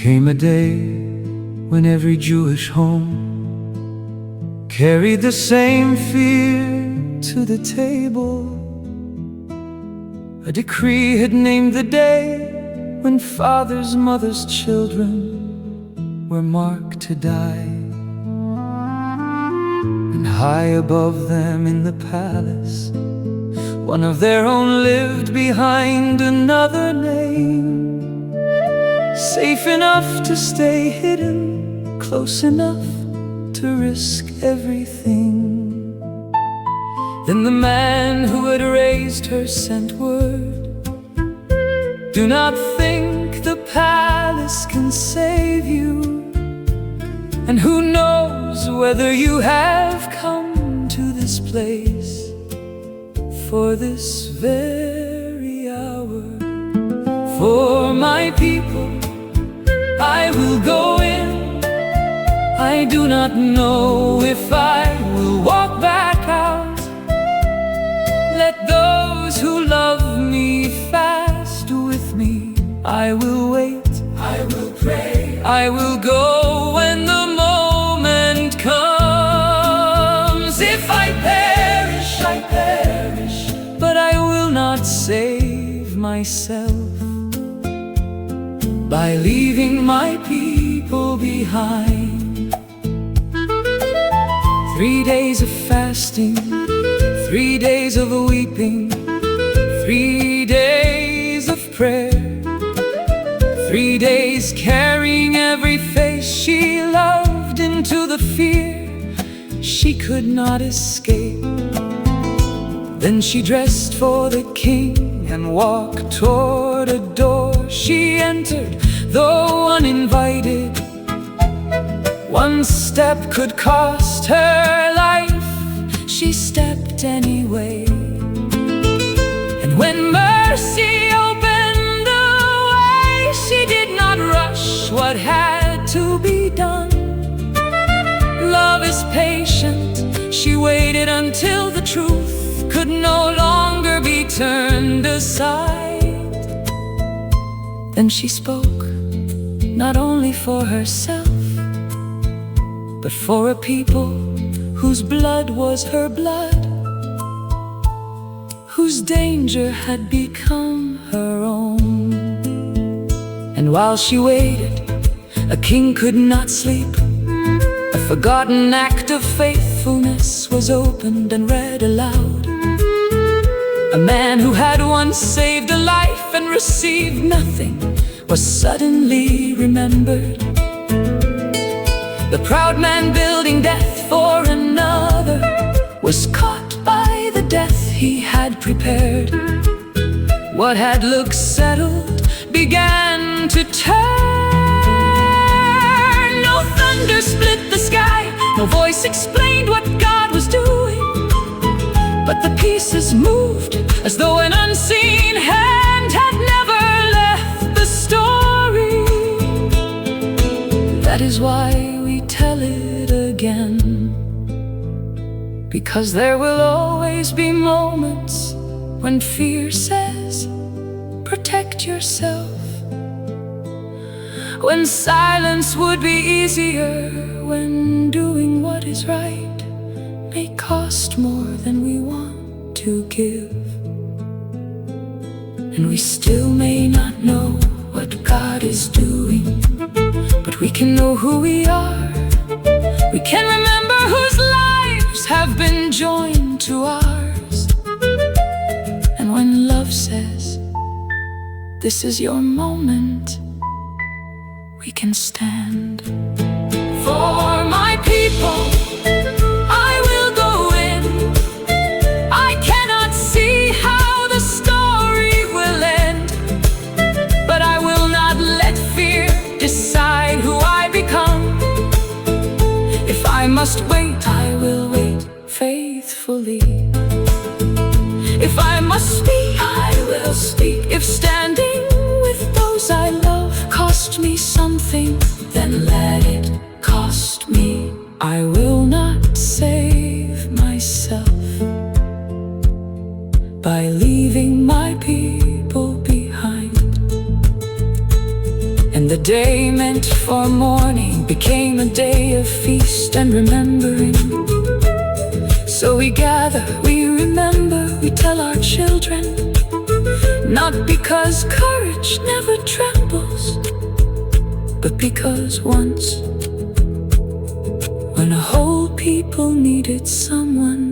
came a day when every Jewish home carried the same fear to the table. A decree had named the day when fathers, mothers, children were marked to die. And high above them in the palace, one of their own lived behind another name, safe enough to stay hidden, close enough to risk everything. Then the man who had raised her sent word, "Do not think the palace can save you, and who knows whether you have come to this place for this very hour. For my people I will go in. I do not know if I will walk back out. Let those who love me fast with me. I will wait, I will pray, I will go when the moment comes. If I perish, I perish, but I will not save myself by leaving my people behind." 3 days of fasting, 3 days of weeping, 3 days of prayer, 3 days carrying every face she loved into the fear she could not escape. Then she dressed for the king and walked toward a door. She entered, though uninvited. One step could cost her life. She stepped anyway. And when mercy opened the way, she did not rush what had to be done. Love is patient. She waited until the truth could no longer be turned aside. Then she spoke, not only for herself, but for a people whose blood was her blood, whose danger had become her own. And while she waited, a king could not sleep. A forgotten act of faithfulness was opened and read aloud. A man who had once saved a life and received nothing was suddenly remembered. The proud man building death for another was caught by the death he had prepared. What had looked settled began to turn. No thunder split the sky, no voice explained what God was doing, but the pieces moved as though an unseen hand had never left the story. That is why we tell it again, because there will always be moments when fear says, protect yourself, when silence would be easier, when doing what is right may cost more than we want to give. And we still may not know what God is doing, but we can know who we are. We can remember whose lives have been joined to ours. And when love says, this is your moment, we can stand. For my people I will go in. I cannot see how the story will end, but I will not let fear decide who I become. If I must wait, I will wait faithfully. If I must speak, I will speak. If standing with those I love cost me something, then let it cost me. I will not save myself by leaving my people behind. And the day meant for mourning became a day of feast and remembering. So we gather, we remember, we tell our children, not because courage never trembles, but because once, when a whole people needed someone